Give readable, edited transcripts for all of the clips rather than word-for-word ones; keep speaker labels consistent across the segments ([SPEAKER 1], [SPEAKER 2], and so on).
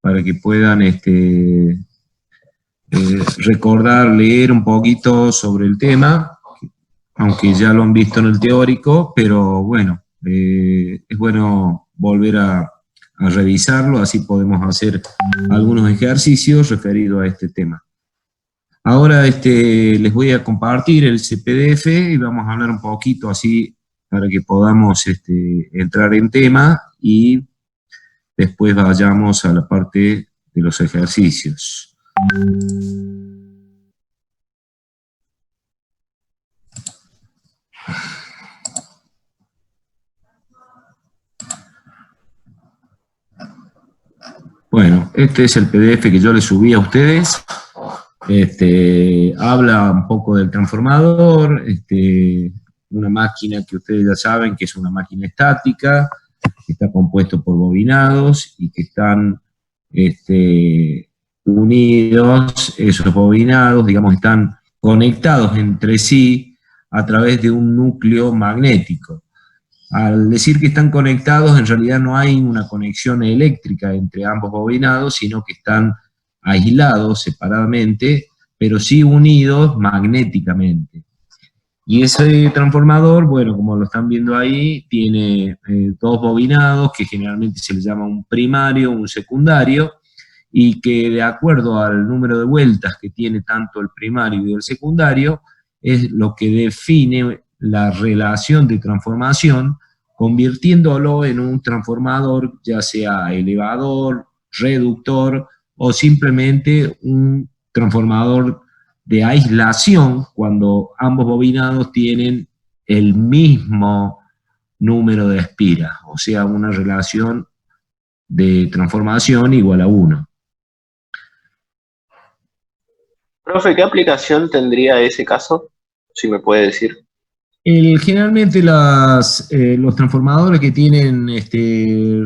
[SPEAKER 1] para que puedan recordar, leer un poquito sobre el tema, aunque ya lo han visto en el teórico, pero bueno, es bueno volver a revisarlo, así podemos hacer algunos ejercicios referidos a este tema. Ahora les voy a compartir el CPDF y vamos a hablar un poquito así para que podamos entrar en tema y después vayamos a la parte de los ejercicios. Bueno, este es el PDF que yo les subí a ustedes. Habla un poco del transformador, una máquina que ustedes ya saben que es una máquina estática, que está compuesto por bobinados y que están unidos, esos bobinados, digamos, están conectados entre sí a través de un núcleo magnético. Al decir que están conectados, en realidad no hay una conexión eléctrica entre ambos bobinados, sino que están aislados separadamente, pero sí unidos magnéticamente. Y ese transformador, bueno, como lo están viendo ahí, tiene dos bobinados que generalmente se les llama un primario, un secundario, y que de acuerdo al número de vueltas que tiene tanto el primario y el secundario, es lo que define la relación de transformación, convirtiéndolo en un transformador, ya sea elevador, reductor, o simplemente un transformador de aislación cuando ambos bobinados tienen el mismo número de espiras, o sea, una relación de transformación igual a 1.
[SPEAKER 2] Profe, ¿qué aplicación tendría ese caso? Si me puede decir.
[SPEAKER 1] Generalmente los transformadores que tienen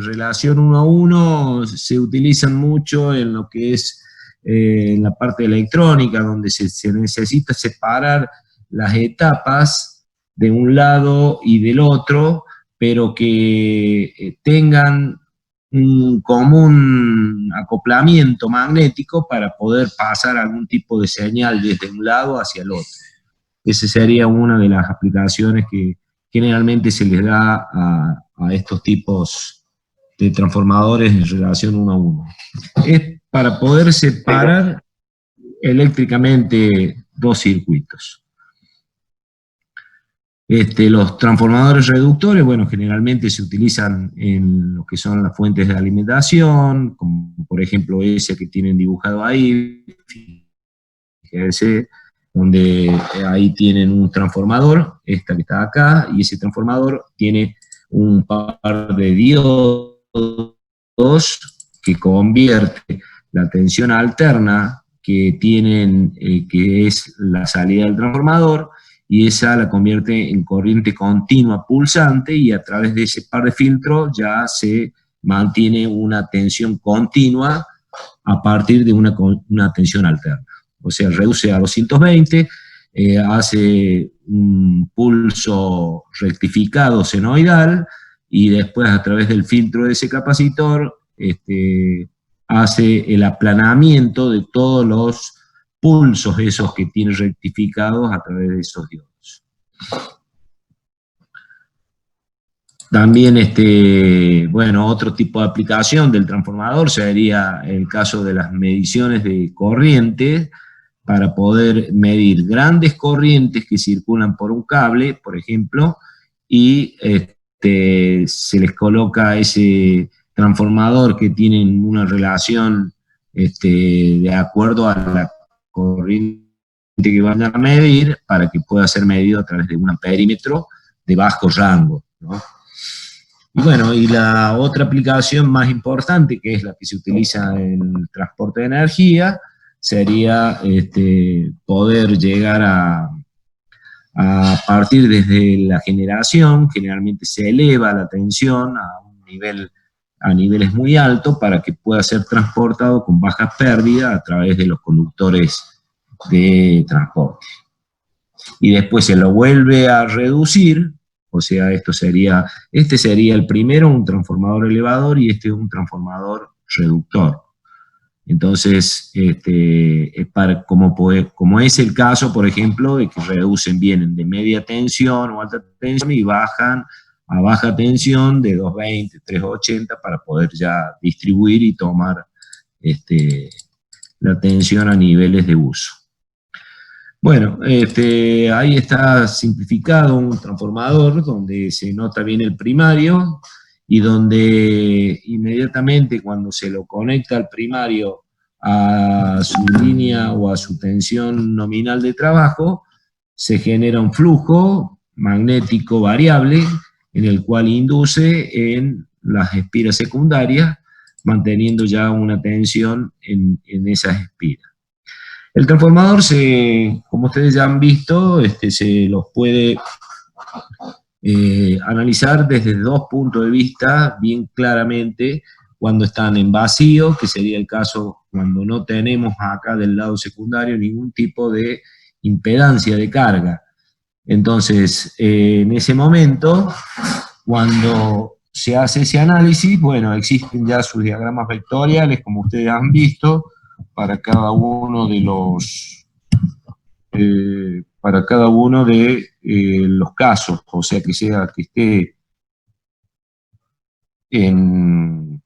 [SPEAKER 1] relación 1 a 1 se utilizan mucho en lo que es en la parte electrónica, donde se necesita separar las etapas de un lado y del otro, pero que tengan un común acoplamiento magnético para poder pasar algún tipo de señal desde un lado hacia el otro. Esa sería una de las aplicaciones que generalmente se les da a estos tipos de transformadores en relación 1 a 1. Es para poder separar eléctricamente dos circuitos. Los transformadores reductores, bueno, generalmente se utilizan en lo que son las fuentes de alimentación, como por ejemplo ese que tienen dibujado ahí, fíjense, donde ahí tienen un transformador, esta que está acá, y ese transformador tiene un par de diodos que convierte la tensión alterna que tienen, que es la salida del transformador, y esa la convierte en corriente continua pulsante, y a través de ese par de filtros ya se mantiene una tensión continua a partir de una tensión alterna. O sea, reduce a 220, hace un pulso rectificado senoidal, y después a través del filtro de ese capacitor hace el aplanamiento de todos los pulsos esos que tiene rectificados a través de esos diodos. También, bueno, otro tipo de aplicación del transformador sería el caso de las mediciones de corrientes, para poder medir grandes corrientes que circulan por un cable, por ejemplo, y se les coloca ese transformador que tienen una relación de acuerdo a la corriente que van a medir, para que pueda ser medido a través de un amperímetro de bajo rango, ¿no? Y bueno, y la otra aplicación más importante, que es la que se utiliza en el transporte de energía, sería poder llegar a partir desde la generación, generalmente se eleva la tensión a niveles muy altos para que pueda ser transportado con baja pérdida a través de los conductores de transporte. Y después se lo vuelve a reducir, o sea, este sería el primero, un transformador elevador, y este es un transformador reductor. Entonces, como es el caso, por ejemplo, de que reducen, vienen de media tensión o alta tensión y bajan a baja tensión de 220, 380 para poder ya distribuir y tomar la tensión a niveles de uso. Bueno, ahí está simplificado un transformador donde se nota bien el primario y donde inmediatamente cuando se lo conecta al primario a su línea o a su tensión nominal de trabajo, se genera un flujo magnético variable en el cual induce en las espiras secundarias, manteniendo ya una tensión en esas espiras. El transformador, como ustedes ya han visto, se los puede analizar desde dos puntos de vista bien claramente, cuando están en vacío, que sería el caso cuando no tenemos acá del lado secundario ningún tipo de impedancia de carga. Entonces, en ese momento, cuando se hace ese análisis, bueno, existen ya sus diagramas vectoriales, como ustedes han visto, para cada uno de los casos, o sea, que esté en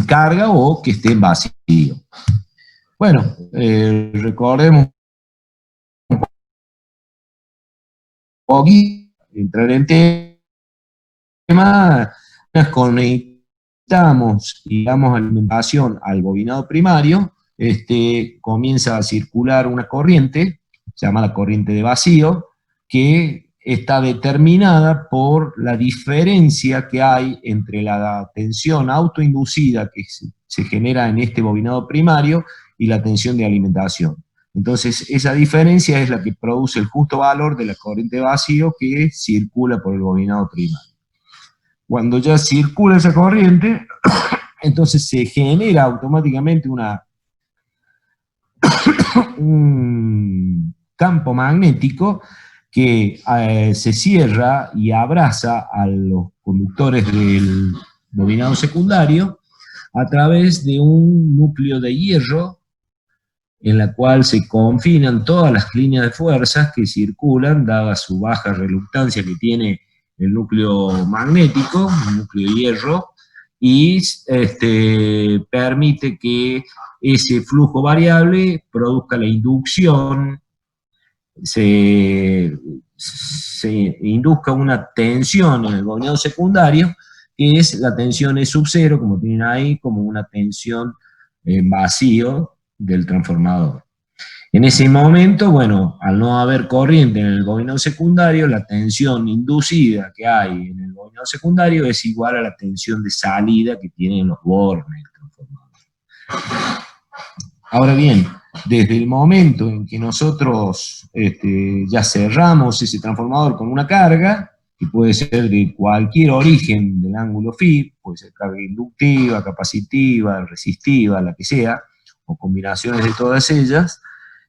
[SPEAKER 1] carga o que esté en vacío. Bueno, recordemos un poquito, entrar en tema, conectamos y damos alimentación al bobinado primario, comienza a circular una corriente, llamada corriente de vacío, que está determinada por la diferencia que hay entre la tensión autoinducida que se genera en este bobinado primario y la tensión de alimentación. Entonces, esa diferencia es la que produce el justo valor de la corriente de vacío que circula por el bobinado primario. Cuando ya circula esa corriente, entonces se genera automáticamente un campo magnético que se cierra y abraza a los conductores del bobinado secundario a través de un núcleo de hierro en la cual se confinan todas las líneas de fuerzas que circulan, dada su baja reluctancia que tiene el núcleo magnético, el núcleo de hierro, y permite que ese flujo variable produzca la inducción, se induzca una tensión en el bobinado secundario, que es la tensión E sub 0, como tienen ahí, como una tensión en vacío del transformador. En ese momento, bueno, al no haber corriente en el bobinado secundario, la tensión inducida que hay en el bobinado secundario es igual a la tensión de salida que tienen los bornes del transformador. Ahora bien, desde el momento en que nosotros ya cerramos ese transformador con una carga, que puede ser de cualquier origen del ángulo phi, puede ser carga inductiva, capacitiva, resistiva, la que sea, o combinaciones de todas ellas,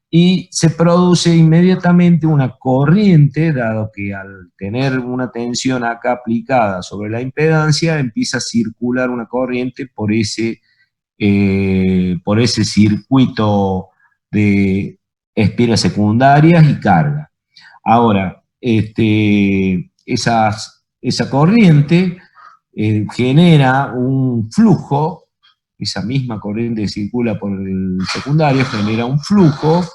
[SPEAKER 1] y se produce inmediatamente una corriente, dado que al tener una tensión acá aplicada sobre la impedancia, empieza a circular una corriente por ese circuito de espiras secundarias y carga. Ahora, esa corriente genera un flujo, esa misma corriente que circula por el secundario genera un flujo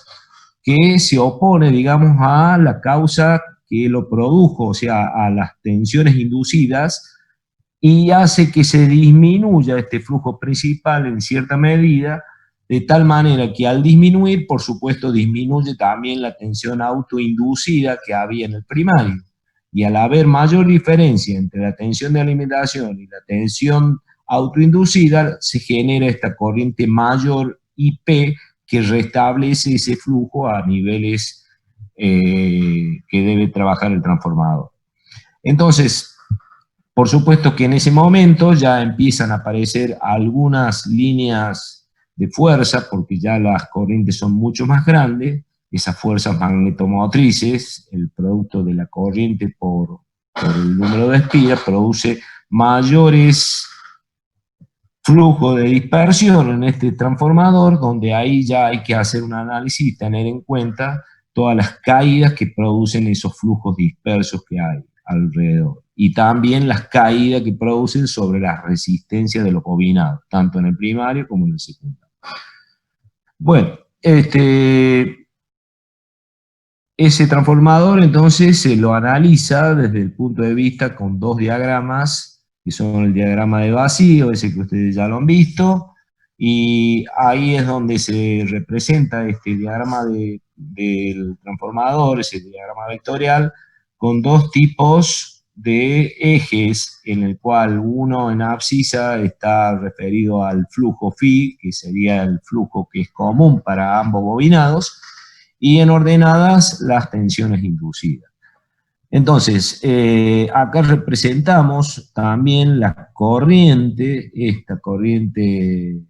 [SPEAKER 1] que se opone, digamos, a la causa que lo produjo, o sea, a las tensiones inducidas, y hace que se disminuya este flujo principal en cierta medida, de tal manera que al disminuir, por supuesto, disminuye también la tensión autoinducida que había en el primario. Y al haber mayor diferencia entre la tensión de alimentación y la tensión autoinducida, se genera esta corriente mayor IP que restablece ese flujo a niveles que debe trabajar el transformador. Entonces, por supuesto que en ese momento ya empiezan a aparecer algunas líneas de fuerza, porque ya las corrientes son mucho más grandes, esas fuerzas magnetomotrices, el producto de la corriente por el número de espiras, produce mayores flujo de dispersión en este transformador, donde ahí ya hay que hacer un análisis y tener en cuenta todas las caídas que producen esos flujos dispersos que hay alrededor. Y también las caídas que producen sobre las resistencias de los bobinados, tanto en el primario como en el secundario. Bueno, ese transformador entonces se lo analiza desde el punto de vista con dos diagramas, que son el diagrama de vacío, ese que ustedes ya lo han visto, y ahí es donde se representa este diagrama del transformador, ese diagrama vectorial, con dos tipos de ejes, en el cual uno en abscisa está referido al flujo phi, que sería el flujo que es común para ambos bobinados, y en ordenadas las tensiones inducidas. Entonces, acá representamos también la corriente, esta corriente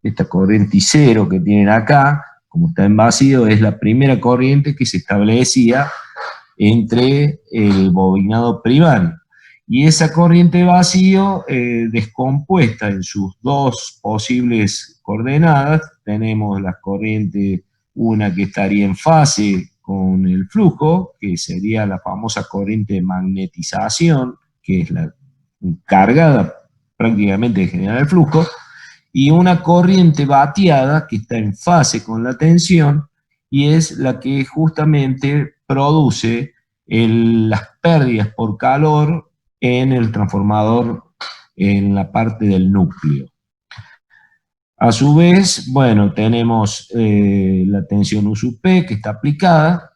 [SPEAKER 1] I cero que tienen acá, como está en vacío, es la primera corriente que se establecía entre el bobinado primario. Y esa corriente vacío, descompuesta en sus dos posibles coordenadas, tenemos la corriente, una que estaría en fase con el flujo, que sería la famosa corriente de magnetización, que es la cargada prácticamente de generar el flujo, y una corriente bateada que está en fase con la tensión, y es la que justamente produce las pérdidas por calor en el transformador en la parte del núcleo. A su vez, bueno, tenemos la tensión U sub P que está aplicada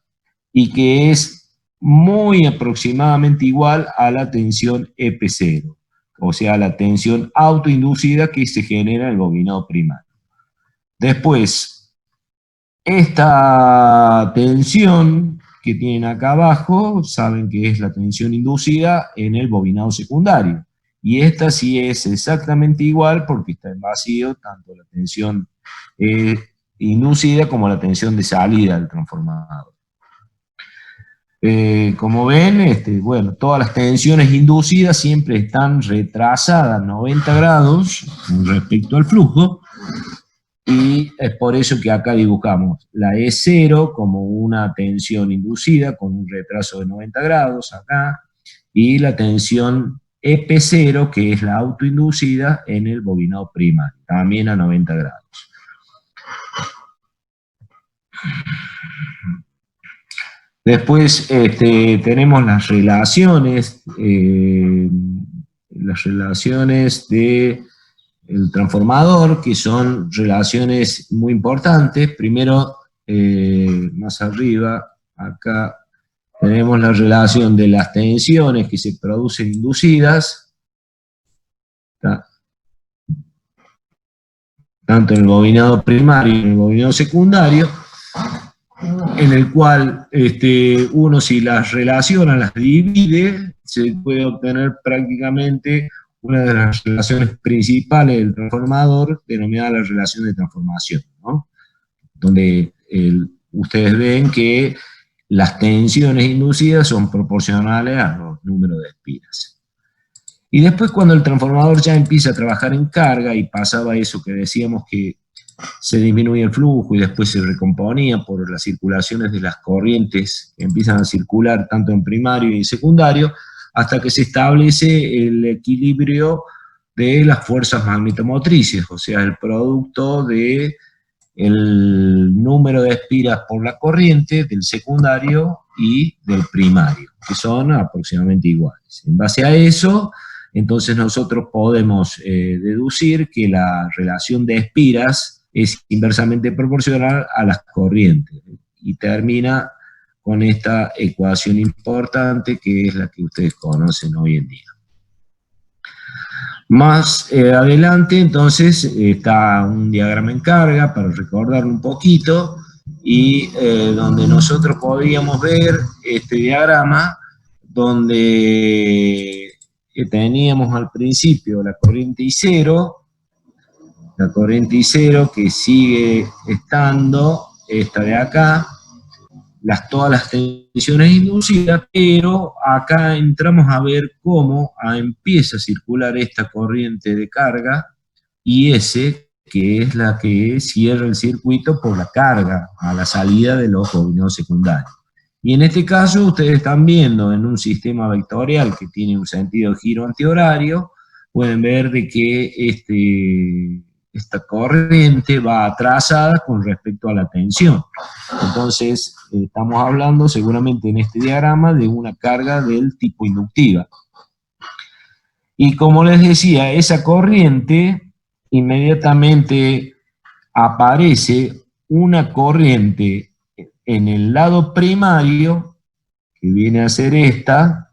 [SPEAKER 1] y que es muy aproximadamente igual a la tensión EP0, o sea, la tensión autoinducida que se genera en el bobinado primario. Después, esta tensión que tienen acá abajo, saben que es la tensión inducida en el bobinado secundario. Y esta sí es exactamente igual porque está en vacío tanto la tensión inducida como la tensión de salida del transformador. Como ven, bueno, todas las tensiones inducidas siempre están retrasadas 90 grados con respecto al flujo, y es por eso que acá dibujamos la E0 como una tensión inducida con un retraso de 90 grados acá, y la tensión EP0, que es la autoinducida en el bobinado primario, también a 90 grados. Después tenemos las relaciones de el transformador, que son relaciones muy importantes. Primero, más arriba, acá tenemos la relación de las tensiones que se producen inducidas, tanto en el bobinado primario como en el bobinado secundario, en el cual uno, si las relaciona, las divide, se puede obtener prácticamente una de las relaciones principales del transformador, denominada la relación de transformación, ¿no? Donde ustedes ven que las tensiones inducidas son proporcionales a los números de espiras. Y después, cuando el transformador ya empieza a trabajar en carga, y pasaba eso que decíamos que se disminuye el flujo y después se recomponía por las circulaciones de las corrientes que empiezan a circular tanto en primario y en secundario, hasta que se establece el equilibrio de las fuerzas magnetomotrices, o sea, el producto de el número de espiras por la corriente del secundario y del primario, que son aproximadamente iguales. En base a eso, entonces nosotros podemos deducir que la relación de espiras es inversamente proporcional a las corrientes, y termina con esta ecuación importante que es la que ustedes conocen hoy en día. Más adelante, entonces, está un diagrama en carga, para recordarlo un poquito, y donde nosotros podríamos ver este diagrama, donde teníamos al principio la corriente I0, que sigue estando, esta de acá, todas las tensiones inducidas, pero acá entramos a ver cómo empieza a circular esta corriente de carga IS, que es la que cierra el circuito por la carga a la salida de los bobinados secundarios. Y en este caso ustedes están viendo en un sistema vectorial que tiene un sentido de giro antihorario, pueden ver de que esta corriente va atrasada con respecto a la tensión. Entonces, estamos hablando seguramente en este diagrama de una carga del tipo inductiva. Y como les decía, esa corriente inmediatamente aparece una corriente en el lado primario, que viene a ser esta,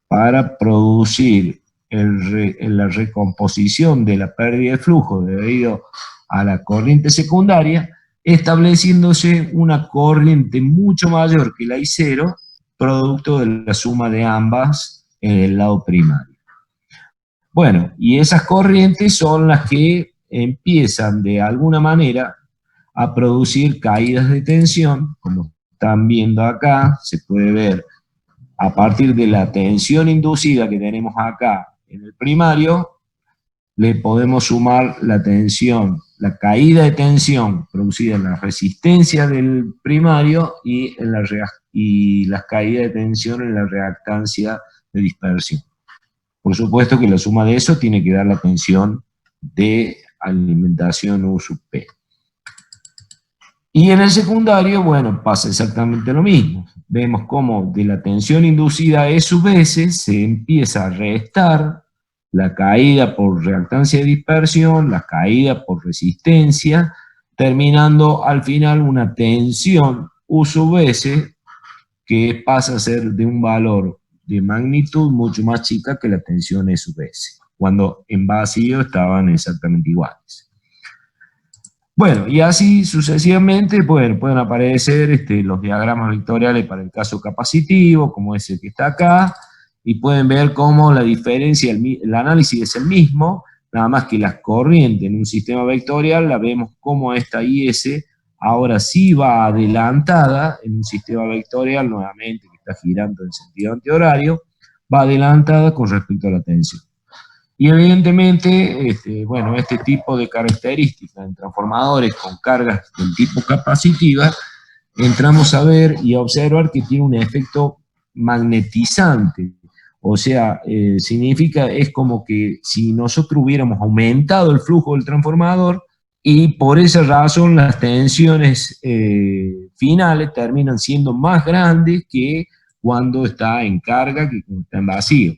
[SPEAKER 1] para producir la recomposición de la pérdida de flujo debido a la corriente secundaria, estableciéndose una corriente mucho mayor que la I0, producto de la suma de ambas en el lado primario. Bueno, y esas corrientes son las que empiezan de alguna manera a producir caídas de tensión, como están viendo acá, se puede ver a partir de la tensión inducida que tenemos acá en el primario, le podemos sumar la tensión, la caída de tensión producida en la resistencia del primario y las caídas de tensión en la reactancia de dispersión. Por supuesto que la suma de eso tiene que dar la tensión de alimentación U sub P. Y en el secundario, bueno, pasa exactamente lo mismo. Vemos cómo de la tensión inducida E sub S se empieza a restar la caída por reactancia de dispersión, la caída por resistencia, terminando al final una tensión U sub S que pasa a ser de un valor de magnitud mucho más chica que la tensión E sub S, cuando en vacío estaban exactamente iguales. Bueno, y así sucesivamente pueden aparecer los diagramas vectoriales para el caso capacitivo, como es el que está acá, y pueden ver cómo la diferencia, el análisis es el mismo, nada más que la corriente en un sistema vectorial la vemos como esta IS ahora sí va adelantada en un sistema vectorial, nuevamente que está girando en sentido antihorario, va adelantada con respecto a la tensión. Y evidentemente, bueno, este tipo de características en transformadores con cargas del tipo capacitiva, entramos a ver y a observar que tiene un efecto magnetizante. O sea, significa, es como que si nosotros hubiéramos aumentado el flujo del transformador y por esa razón las tensiones finales terminan siendo más grandes que cuando está en carga que cuando está en vacío.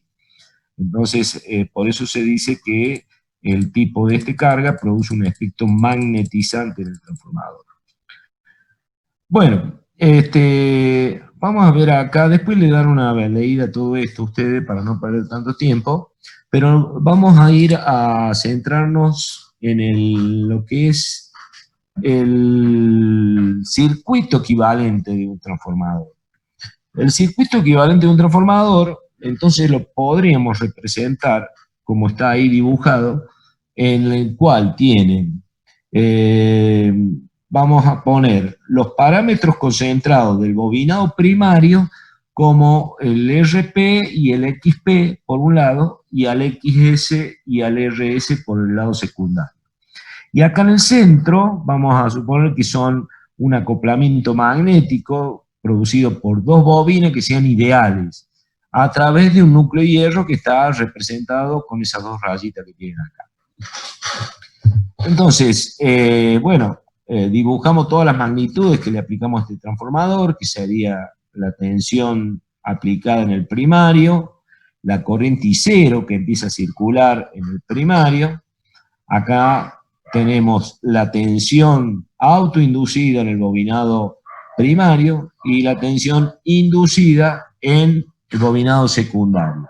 [SPEAKER 1] Entonces, por eso se dice que el tipo de carga produce un efecto magnetizante en el transformador. Bueno, vamos a ver acá, después le dan una leída a todo esto a ustedes para no perder tanto tiempo, pero vamos a ir a centrarnos en lo que es el circuito equivalente de un transformador. El circuito equivalente de un transformador, entonces lo podríamos representar, como está ahí dibujado, en el cual tienen, vamos a poner los parámetros concentrados del bobinado primario como el RP y el XP por un lado, y al XS y al RS por el lado secundario. Y acá en el centro vamos a suponer que son un acoplamiento magnético producido por dos bobinas que sean ideales, a través de un núcleo de hierro que está representado con esas dos rayitas que tienen acá. Entonces, bueno, dibujamos todas las magnitudes que le aplicamos a este transformador, que sería la tensión aplicada en el primario, la corriente I0 que empieza a circular en el primario. Acá tenemos la tensión autoinducida en el bobinado primario y la tensión inducida en el bobinado secundario.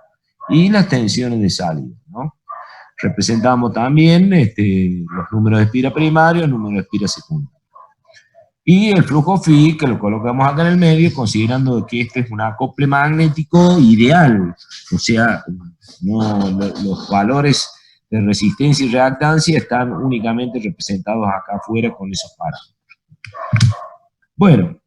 [SPEAKER 1] Y las tensiones de salida, ¿no? Representamos también los números de espira primario, el número de espira secundario. Y el flujo phi, que lo colocamos acá en el medio, considerando que este es un acople magnético ideal. O sea, no, los valores de resistencia y reactancia están únicamente representados acá afuera con esos parámetros. Bueno,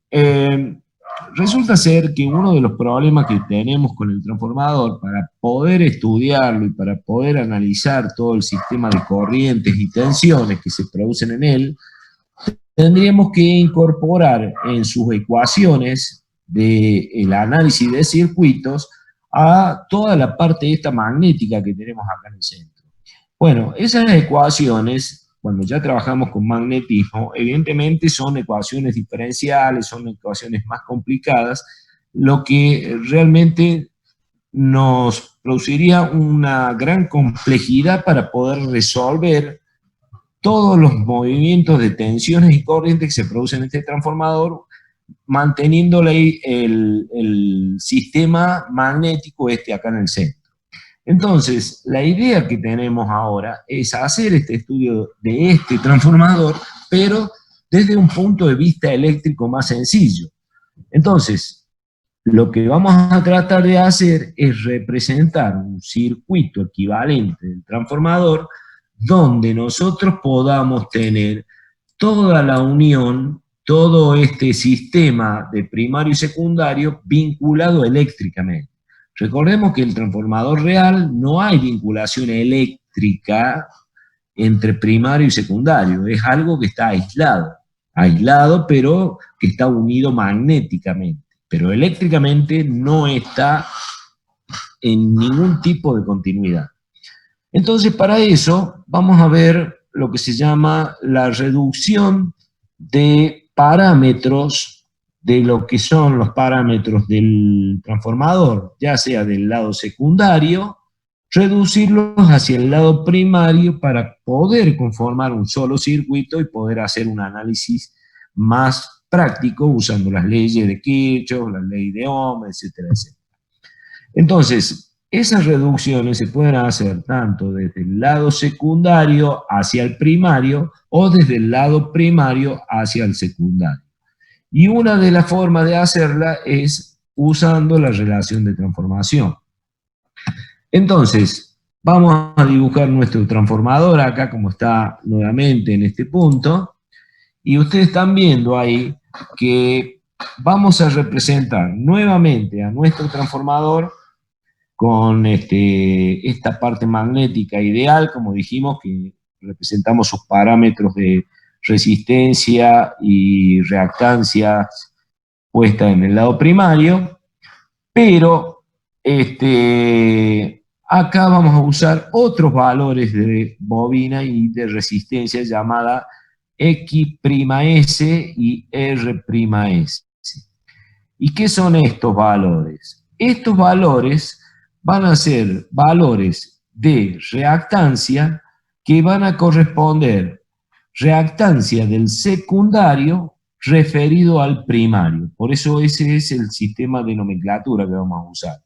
[SPEAKER 1] resulta ser que uno de los problemas que tenemos con el transformador, para poder estudiarlo y para poder analizar todo el sistema de corrientes y tensiones que se producen en él, tendríamos que incorporar en sus ecuaciones del análisis de circuitos a toda la parte esta magnética que tenemos acá en el centro. Bueno, esas ecuaciones, cuando ya trabajamos con magnetismo, evidentemente son ecuaciones diferenciales, son ecuaciones más complicadas, lo que realmente nos produciría una gran complejidad para poder resolver todos los movimientos de tensiones y corrientes que se producen en este transformador, manteniéndole el sistema magnético acá en el centro. Entonces, la idea que tenemos ahora es hacer este estudio de este transformador, pero desde un punto de vista eléctrico más sencillo. Entonces, lo que vamos a tratar de hacer es representar un circuito equivalente del transformador donde nosotros podamos tener toda la unión, todo este sistema de primario y secundario vinculado eléctricamente. Recordemos que el transformador real no hay vinculación eléctrica entre primario y secundario, es algo que está aislado pero que está unido magnéticamente, pero eléctricamente no está en ningún tipo de continuidad. Entonces, para eso vamos a ver lo que se llama la reducción de parámetros de lo que son los parámetros del transformador, ya sea del lado secundario, reducirlos hacia el lado primario para poder conformar un solo circuito y poder hacer un análisis más práctico usando las leyes de Kirchhoff, la ley de Ohm, etcétera, etcétera. Entonces, esas reducciones se pueden hacer tanto desde el lado secundario hacia el primario o desde el lado primario hacia el secundario. Y una de las formas de hacerla es usando la relación de transformación. Entonces, vamos a dibujar nuestro transformador acá como está nuevamente en este punto. Y ustedes están viendo ahí que vamos a representar nuevamente a nuestro transformador con esta parte magnética ideal, como dijimos, que representamos sus parámetros de resistencia y reactancia puesta en el lado primario, pero acá vamos a usar otros valores de bobina y de resistencia llamada X'(S) y R'(S). ¿Y qué son estos valores? Estos valores van a ser valores de reactancia que van a corresponder reactancia del secundario referido al primario. Por eso ese es el sistema de nomenclatura que vamos a usar.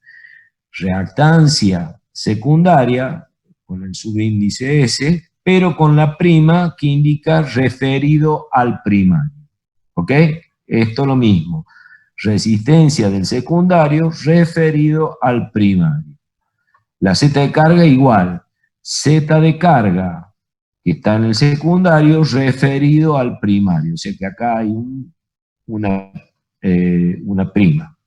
[SPEAKER 1] Reactancia secundaria con el subíndice S, pero con la prima que indica referido al primario. ¿Ok? Esto es lo mismo. Resistencia del secundario referido al primario. La Z de carga igual. Z de carga que está en el secundario referido al primario. O sea que acá hay una prima.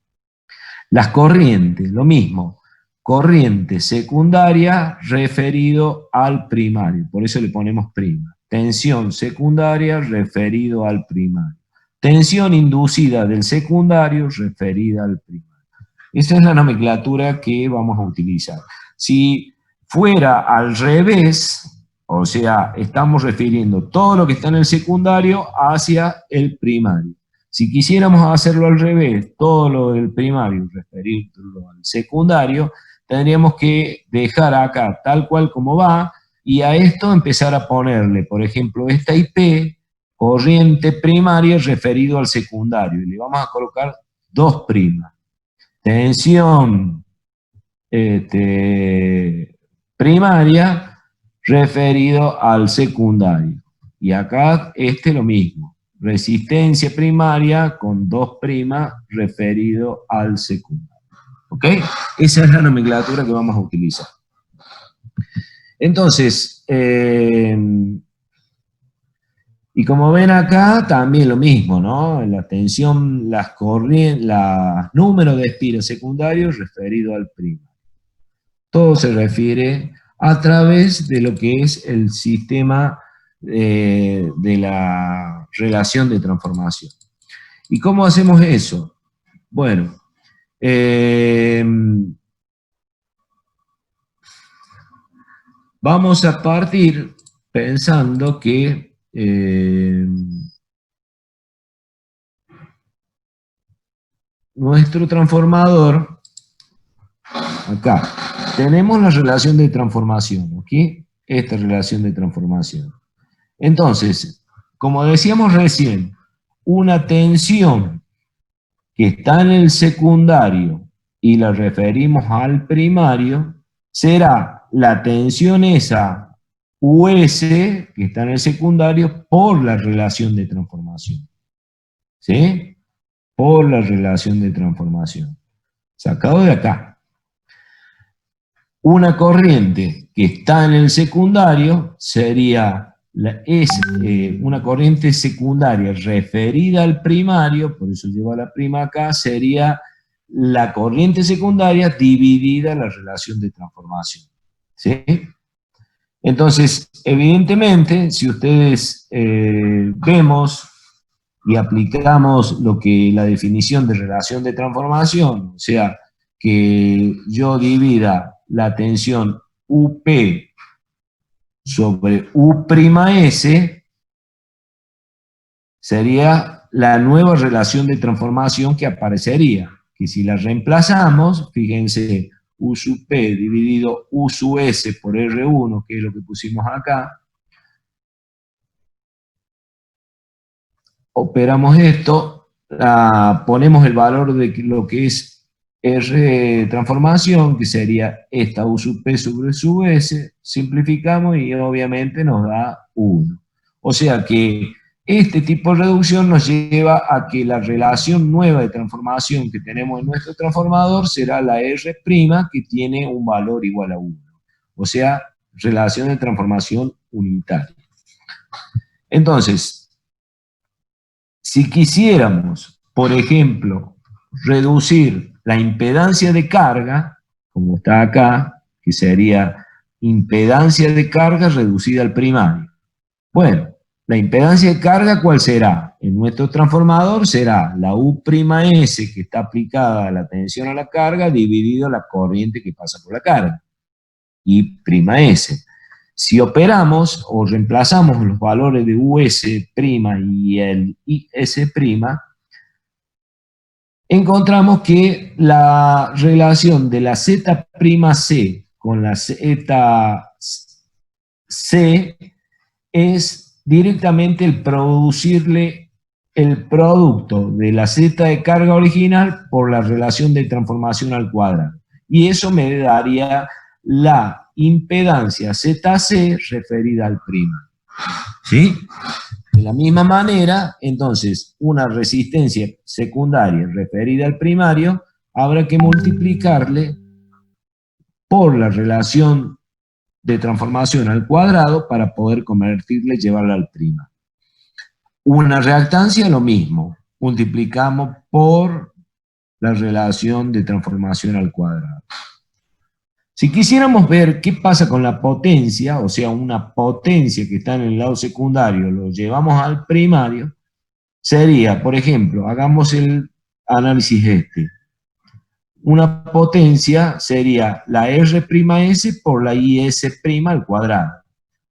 [SPEAKER 1] Las corrientes, lo mismo. Corriente secundaria referido al primario. Por eso le ponemos prima. Tensión secundaria referido al primario. Tensión inducida del secundario referida al primario. Esa es la nomenclatura que vamos a utilizar. Si fuera al revés, o sea, estamos refiriendo todo lo que está en el secundario hacia el primario. Si quisiéramos hacerlo al revés, todo lo del primario referirlo al secundario, tendríamos que dejar acá tal cual como va y a esto empezar a ponerle, por ejemplo, esta IP, corriente primaria referido al secundario, y le vamos a colocar dos primas. Tensión primaria referido al secundario. Y acá lo mismo. Resistencia primaria con dos primas referido al secundario. ¿Ok? Esa es la nomenclatura que vamos a utilizar. Entonces, Y como ven acá, también lo mismo, ¿no? La tensión, los números de espiras secundarios referido al primario. Todo se refiere a través de lo que es el sistema de la relación de transformación. ¿Y cómo hacemos eso? Bueno, vamos a partir pensando que nuestro transformador, acá, tenemos la relación de transformación, ¿ok? Esta relación de transformación. Entonces, como decíamos recién, una tensión que está en el secundario y la referimos al primario, será la tensión esa US, que está en el secundario, por la relación de transformación. ¿Sí? Por la relación de transformación. Sacado de acá. Una corriente que está en el secundario sería una corriente secundaria referida al primario, por eso llevo a la prima acá, sería la corriente secundaria dividida la relación de transformación. ¿Sí? Entonces, evidentemente, si ustedes vemos y aplicamos lo que la definición de relación de transformación, o sea, que yo divida la tensión UP sobre U', sería la nueva relación de transformación que aparecería, que si la reemplazamos, fíjense, U sub P dividido U sub S por R1, que es lo que pusimos acá, operamos esto, ponemos el valor de lo que es R transformación, que sería esta U sub P sobre sub S, simplificamos y obviamente nos da 1. O sea que este tipo de reducción nos lleva a que la relación nueva de transformación que tenemos en nuestro transformador será la R', que tiene un valor igual a 1. O sea, relación de transformación unitaria. Entonces, si quisiéramos, por ejemplo, reducir la impedancia de carga, como está acá, que sería impedancia de carga reducida al primario. Bueno, la impedancia de carga, ¿cuál será? En nuestro transformador será la U', que está aplicada a la tensión a la carga, dividido la corriente que pasa por la carga, I'. Si operamos o reemplazamos los valores de US' y el IS', encontramos que la relación de la Z', con la ZC es directamente el producirle el producto de la Z de carga original por la relación de transformación al cuadrado. Y eso me daría la impedancia ZC referida al prima. ¿Sí? De la misma manera, entonces, una resistencia secundaria referida al primario, habrá que multiplicarle por la relación de transformación al cuadrado para poder convertirle, llevarla al prima. Una reactancia, lo mismo, multiplicamos por la relación de transformación al cuadrado. Si quisiéramos ver qué pasa con la potencia, o sea, una potencia que está en el lado secundario, lo llevamos al primario, sería, por ejemplo, hagamos el análisis este. Una potencia sería la R'(S) por la IS' al cuadrado.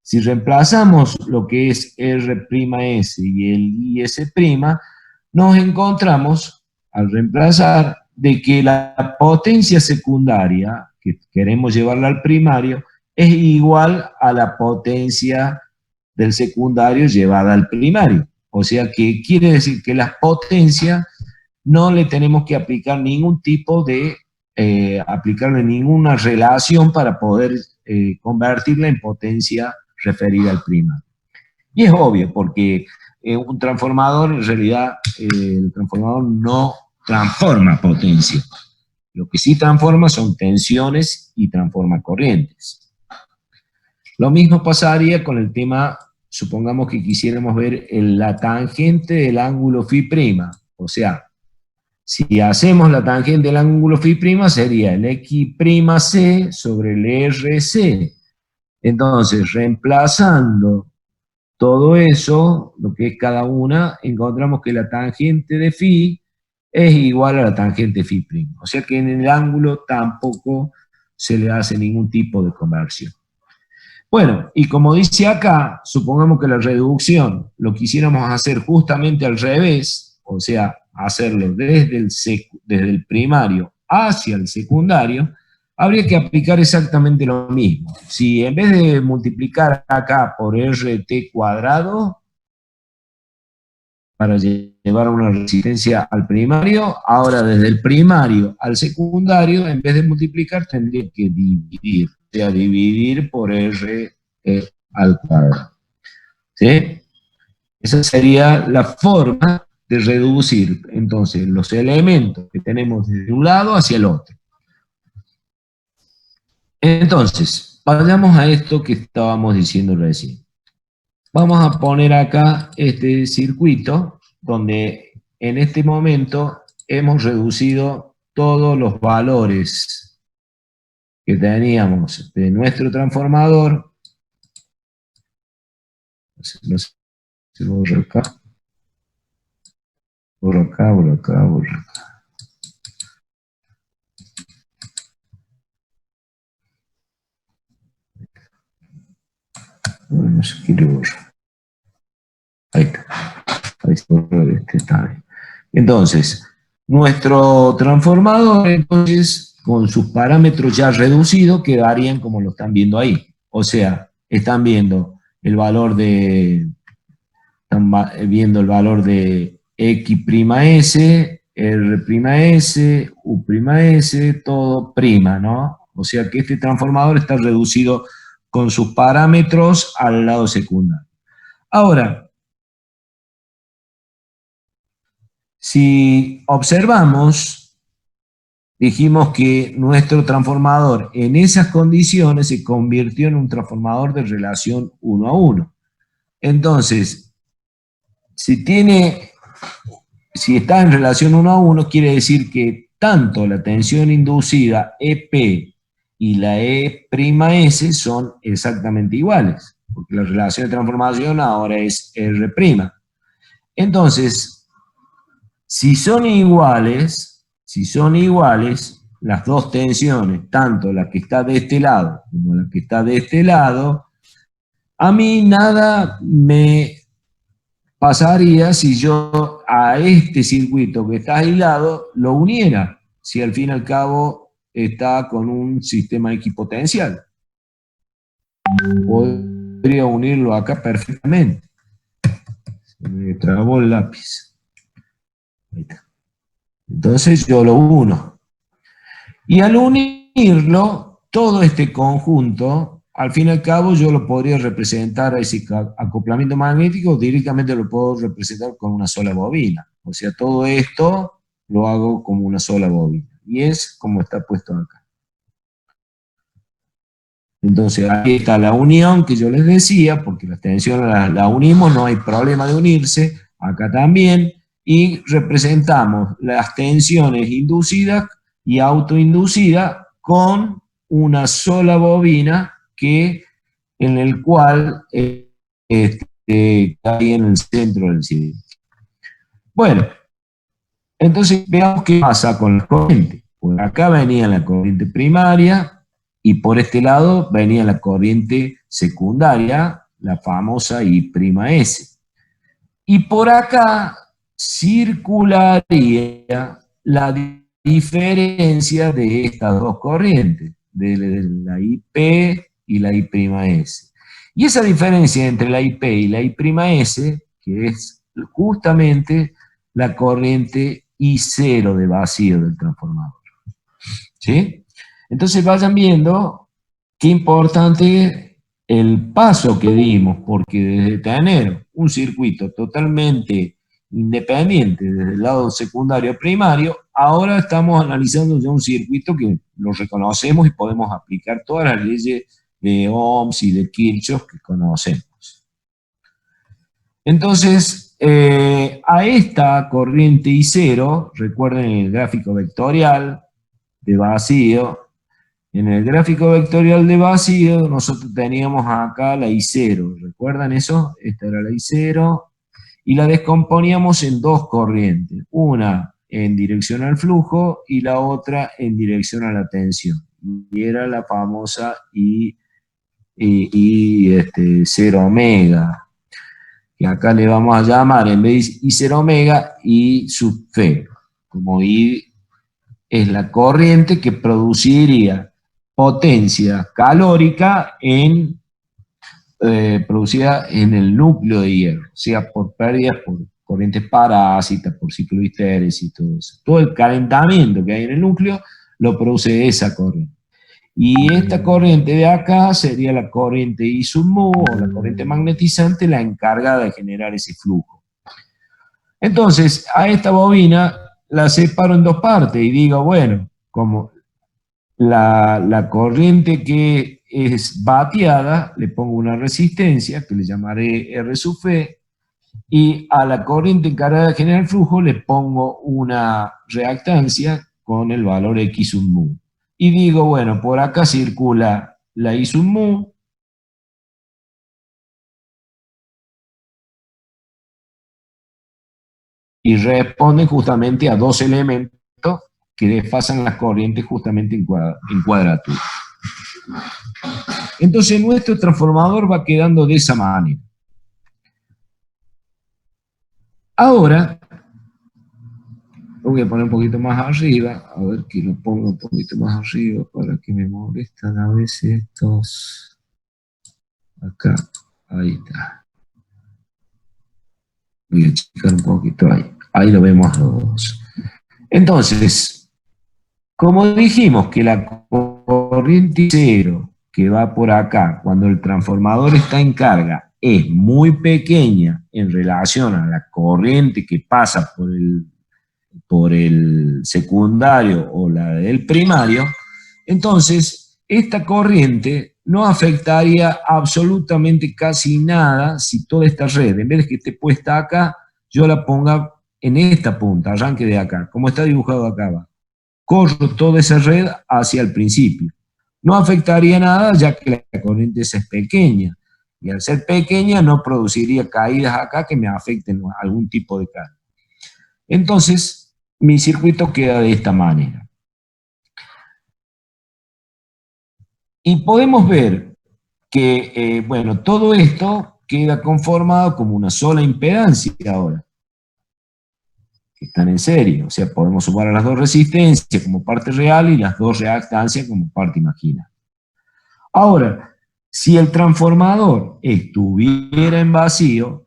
[SPEAKER 1] Si reemplazamos lo que es R'(S) y el IS', nos encontramos, al reemplazar, de que la potencia secundaria, que queremos llevarla al primario, es igual a la potencia del secundario llevada al primario. O sea que quiere decir que las potencias no le tenemos que aplicar ningún tipo de, aplicarle ninguna relación para poder convertirla en potencia referida al primario. Y es obvio, porque un transformador, en realidad, el transformador no transforma potencia. Lo que sí transforma son tensiones y transforma corrientes. Lo mismo pasaría con el tema supongamos que quisiéramos ver la tangente del ángulo φ'. O sea, si hacemos la tangente del ángulo φ' sería el x'c sobre el RC. Entonces, reemplazando todo eso, lo que es cada una, encontramos que la tangente de φ es igual a la tangente φ'. O sea que en el ángulo tampoco se le hace ningún tipo de conversión. Bueno, y como dice acá, supongamos que la reducción lo quisiéramos hacer justamente al revés, o sea, hacerlo desde el primario hacia el secundario, habría que aplicar exactamente lo mismo. Si en vez de multiplicar acá por RT cuadrado, para llevar una resistencia al primario, ahora desde el primario al secundario, en vez de multiplicar, tendría que dividir, o sea, dividir por R al cuadrado. ¿Sí? Esa sería la forma de reducir, entonces, los elementos que tenemos de un lado hacia el otro. Entonces, vayamos a esto que estábamos diciendo recién. Vamos a poner acá este circuito donde en este momento hemos reducido todos los valores que teníamos de nuestro transformador. No sé, borro acá, borro acá, borro acá, borro acá. No se quiere borrar. Ahí está. Ahí se borró este, está bien. Entonces, nuestro transformador, entonces, con sus parámetros ya reducidos, quedarían como lo están viendo ahí. O sea, están viendo el valor de X'S, R'S, U'S, todo prima, ¿no? O sea que este transformador está reducido con sus parámetros al lado secundario. Ahora, si observamos, dijimos que nuestro transformador en esas condiciones se convirtió en un transformador de relación 1 a 1. Entonces, si está en relación 1 a 1, quiere decir que tanto la tensión inducida EP y la E'S son exactamente iguales, porque la relación de transformación ahora es R'. Entonces, si son iguales, las dos tensiones, tanto la que está de este lado como la que está de este lado, a mí nada me pasaría si yo a este circuito que está aislado lo uniera, si al fin y al cabo está con un sistema equipotencial. Podría unirlo acá perfectamente. Se me trabó el lápiz. Ahí está. Entonces yo lo uno. Y al unirlo, todo este conjunto, al fin y al cabo yo lo podría representar a ese acoplamiento magnético, directamente lo puedo representar con una sola bobina. O sea, todo esto lo hago como una sola bobina. Y es como está puesto acá. Entonces, aquí está la unión que yo les decía, porque las tensiones la unimos, no hay problema de unirse, acá también, y representamos las tensiones inducidas y autoinducidas con una sola bobina en el cual cae en el centro del cilindro. Bueno, entonces veamos qué pasa con la corriente. Por acá venía la corriente primaria, y por este lado venía la corriente secundaria, la famosa I'S. Y por acá circularía la diferencia de estas dos corrientes, de la IP y la I'S. Y esa diferencia entre la IP y la I'S, que es justamente la corriente I0 de vacío del transformador. ¿Sí? Entonces vayan viendo qué importante el paso que dimos, porque desde tener un circuito totalmente independiente desde el lado secundario a primario, ahora estamos analizando ya un circuito que lo reconocemos y podemos aplicar todas las leyes de Ohms y de Kirchhoff que conocemos. Entonces, a esta corriente I0, recuerden el gráfico vectorial de vacío, en el gráfico vectorial de vacío nosotros teníamos acá la I0, ¿recuerdan eso? Esta era la I0, y la descomponíamos en dos corrientes, una en dirección al flujo y la otra en dirección a la tensión, y era la famosa I0 omega, que acá le vamos a llamar, en vez de I0 omega, I sub F, como I es la corriente que produciría potencia calórica producida en el núcleo de hierro, sea por pérdidas, por corrientes parásitas, por ciclohistéresis y todo eso. Todo el calentamiento que hay en el núcleo lo produce esa corriente. Y esta corriente de acá sería la corriente I sub mu, o la corriente magnetizante, la encargada de generar ese flujo. Entonces, a esta bobina la separo en dos partes y digo, bueno, como la corriente que es bateada, le pongo una resistencia, que le llamaré R sub F, y a la corriente encargada de generar flujo le pongo una reactancia con el valor X sub mu. Y digo, bueno, por acá circula la I sub mu, y responden justamente a dos elementos que desfasan las corrientes justamente en cuadratura. Entonces nuestro transformador va quedando de esa manera. Ahora, lo voy a poner un poquito más arriba, a ver que lo pongo un poquito más arriba para que me molestan a veces estos. Acá, ahí está. Voy a checar un poquito ahí. Ahí lo vemos los dos. Entonces, como dijimos que la corriente cero que va por acá, cuando el transformador está en carga, es muy pequeña en relación a la corriente que pasa por el secundario o la del primario, entonces esta corriente no afectaría absolutamente casi nada si toda esta red, en vez de que esté puesta acá, yo la ponga en esta punta, arranque de acá, como está dibujado acá abajo. Corro toda esa red hacia el principio. No afectaría nada ya que la corriente es pequeña, y al ser pequeña no produciría caídas acá que me afecten algún tipo de carga. Entonces, mi circuito queda de esta manera. Y podemos ver que, bueno, todo esto queda conformado como una sola impedancia ahora, que están en serie. O sea, podemos sumar a las dos resistencias como parte real y las dos reactancias como parte imaginaria. Ahora, si el transformador estuviera en vacío,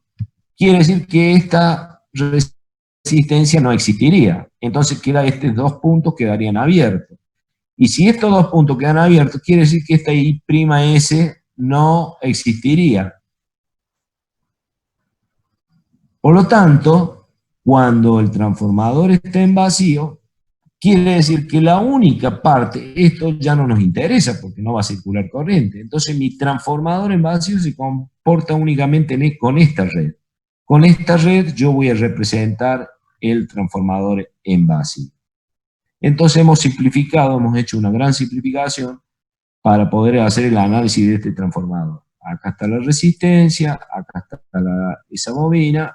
[SPEAKER 1] quiere decir que esta resistencia no existiría. Entonces estos dos puntos quedarían abiertos. Y si estos dos puntos quedan abiertos, quiere decir que esta I'S no existiría. Por lo tanto, cuando el transformador está en vacío, quiere decir que la única parte, esto ya no nos interesa porque no va a circular corriente. Entonces mi transformador en vacío se comporta únicamente con esta red. Con esta red yo voy a representar el transformador en vacío. Entonces hemos simplificado, hemos hecho una gran simplificación para poder hacer el análisis de este transformador. Acá está la resistencia, acá está esa bobina,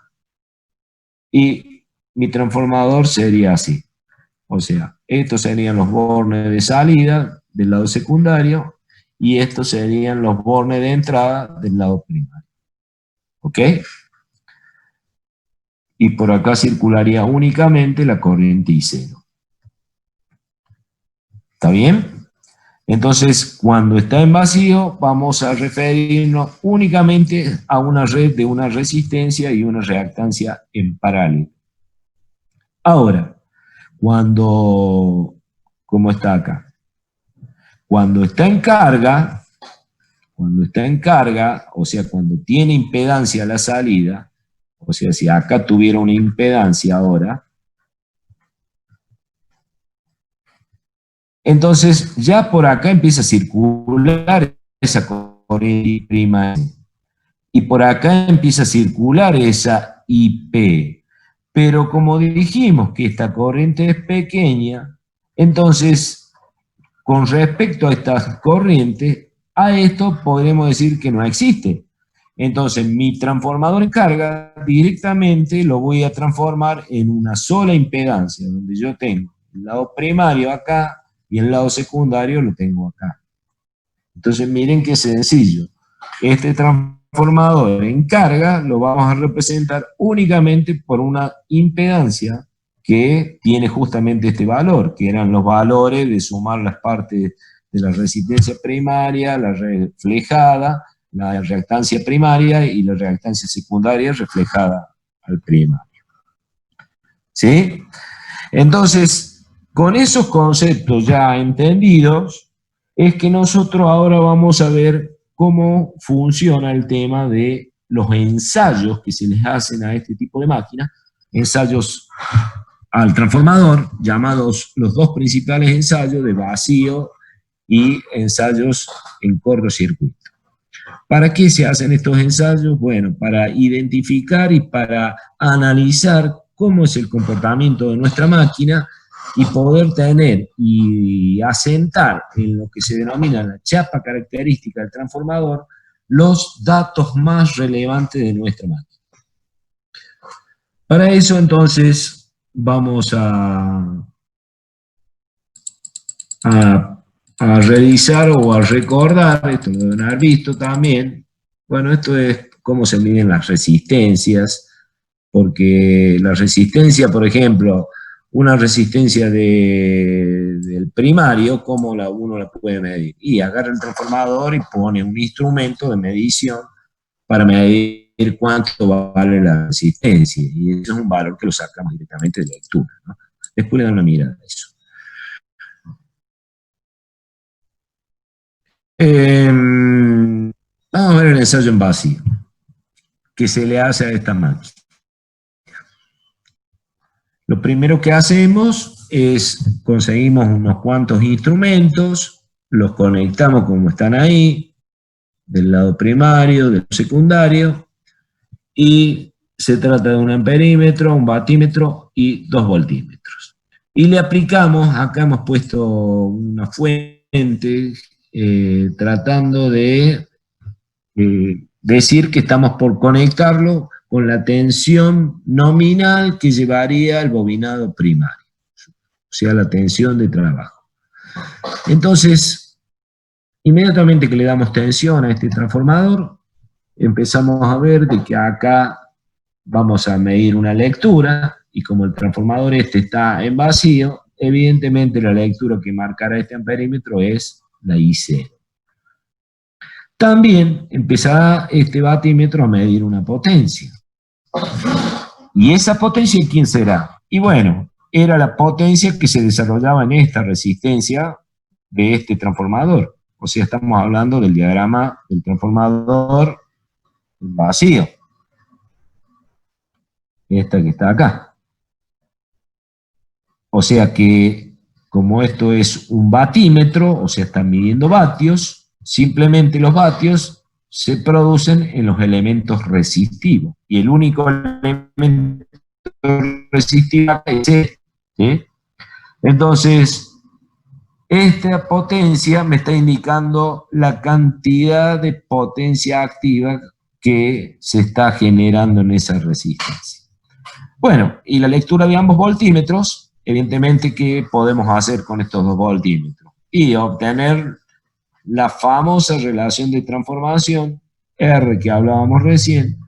[SPEAKER 1] y mi transformador sería así. O sea, estos serían los bornes de salida del lado secundario y estos serían los bornes de entrada del lado primario. ¿Ok? Y por acá circularía únicamente la corriente I0. ¿Está bien? Entonces, cuando está en vacío, vamos a referirnos únicamente a una red de una resistencia y una reactancia en paralelo. Ahora, ¿cómo está acá? Cuando está en carga, o sea, cuando tiene impedancia a la salida, o sea, si acá tuviera una impedancia ahora, entonces ya por acá empieza a circular esa corriente prima. y por acá empieza a circular esa IP. Pero como dijimos que esta corriente es pequeña, entonces, con respecto a estas corrientes, a esto podremos decir que no existe. Entonces, mi transformador en carga directamente lo voy a transformar en una sola impedancia, donde yo tengo el lado primario acá y el lado secundario lo tengo acá. Entonces, miren qué sencillo. Este transformador en carga lo vamos a representar únicamente por una impedancia que tiene justamente este valor, que eran los valores de sumar las partes de la resistencia primaria, la reflejada, la reactancia primaria y la reactancia secundaria reflejada al primario. ¿Sí? Entonces, con esos conceptos ya entendidos, es que nosotros ahora vamos a ver cómo funciona el tema de los ensayos que se les hacen a este tipo de máquinas, ensayos al transformador, llamados los dos principales ensayos de vacío y ensayos en cortocircuito. ¿Para qué se hacen estos ensayos? Bueno, para identificar y para analizar cómo es el comportamiento de nuestra máquina y poder tener y asentar en lo que se denomina la chapa característica del transformador los datos más relevantes de nuestra máquina. Para eso, entonces, vamos a revisar o a recordar, esto lo deben haber visto también. Bueno, esto es cómo se miden las resistencias, porque la resistencia, por ejemplo, una resistencia del primario, ¿cómo uno la puede medir? Y agarra el transformador y pone un instrumento de medición para medir cuánto vale la resistencia, y eso es un valor que lo sacamos directamente de lectura, ¿no? Después le dan una mirada a eso. Vamos a ver el ensayo en vacío que se le hace a esta máquina. Lo primero que hacemos es conseguimos unos cuantos instrumentos, los conectamos como están ahí, del lado primario, del secundario, y se trata de un amperímetro, un batímetro y 2 voltímetros. Y le aplicamos, acá hemos puesto una fuente tratando de decir que estamos por conectarlo con la tensión nominal que llevaría el bobinado primario, o sea, la tensión de trabajo. Entonces, inmediatamente que le damos tensión a este transformador, empezamos a ver de que acá vamos a medir una lectura, y como el transformador este está en vacío, evidentemente la lectura que marcará este amperímetro es la I0. También empezará este batímetro a medir una potencia. ¿Y esa potencia quién será? Y bueno, era la potencia que se desarrollaba en esta resistencia de este transformador. O sea, estamos hablando del diagrama del transformador vacío. Esta que está acá. O sea que, como esto es un batímetro, o sea, están midiendo vatios, simplemente los vatios se producen en los elementos resistivos. Y el único elemento resistivo es este, ¿sí? Entonces, esta potencia me está indicando la cantidad de potencia activa que se está generando en esa resistencia. Bueno, y la lectura de ambos voltímetros, evidentemente, ¿qué podemos hacer con estos dos voltímetros? Y obtener la famosa relación de transformación, R que hablábamos recién,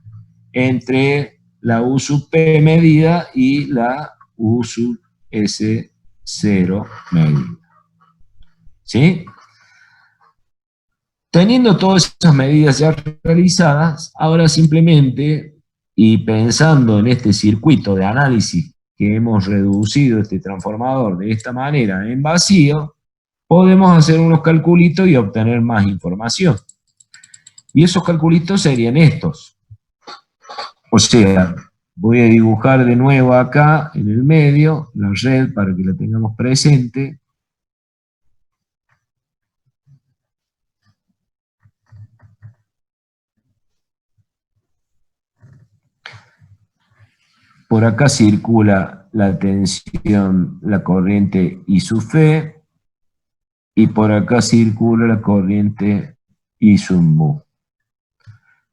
[SPEAKER 1] entre la U sub P medida y la U sub S0 medida. ¿Sí? Teniendo todas esas medidas ya realizadas, ahora simplemente, y pensando en este circuito de análisis que hemos reducido este transformador de esta manera en vacío, podemos hacer unos calculitos y obtener más información. Y esos calculitos serían estos. O sea, voy a dibujar de nuevo acá en el medio la red para que la tengamos presente. por acá circula la tensión, la corriente I sub F, y por acá circula la corriente I sub mu.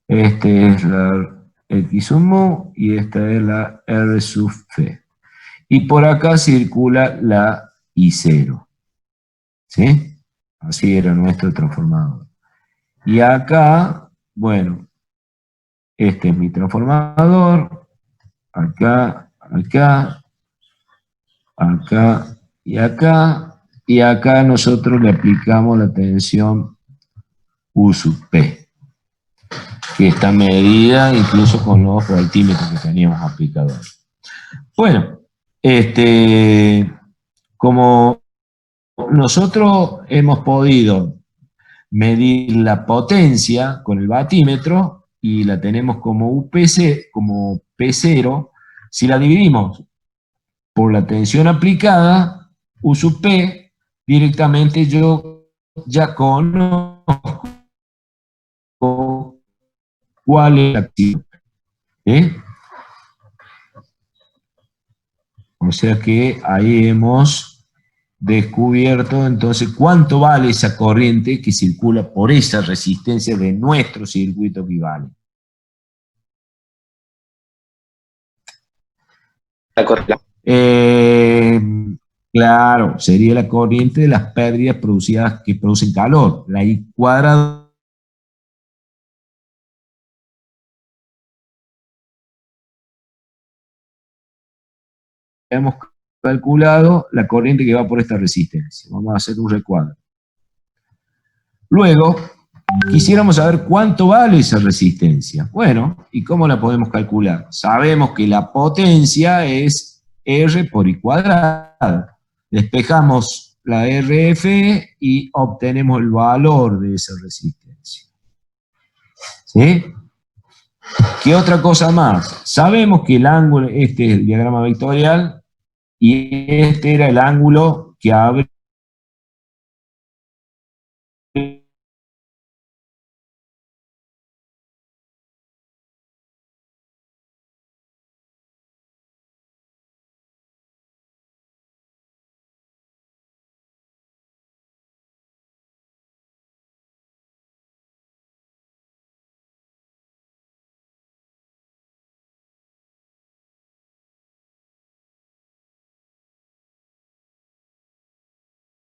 [SPEAKER 1] Este es la X sub mu y esta es la R sub F. Y por acá circula la I0. ¿Sí? Así era nuestro transformador. Y acá, bueno, este es mi transformador. Acá, acá, acá y acá. Y acá nosotros le aplicamos la tensión U sub P, que está medida incluso con los voltímetros que teníamos aplicados. Bueno, como nosotros hemos podido medir la potencia con el batímetro y la tenemos como UPC, como P0, si la dividimos por la tensión aplicada, U sub P, directamente yo ya conozco cuál es la acción. O sea que ahí hemos descubierto entonces cuánto vale esa corriente que circula por esa resistencia de nuestro circuito equivalente.
[SPEAKER 2] La corriente.
[SPEAKER 1] Claro, sería la corriente de las pérdidas producidas que producen calor, la I cuadrada. Hemos calculado la corriente que va por esta resistencia. Vamos a hacer un recuadro. Luego, quisiéramos saber cuánto vale esa resistencia. Bueno, ¿y cómo la podemos calcular? Sabemos que la potencia es R por I cuadrada. Despejamos la RF y obtenemos el valor de esa resistencia. ¿Sí? ¿Qué otra cosa más? Sabemos que el ángulo, este es el diagrama vectorial, y este era el ángulo que abre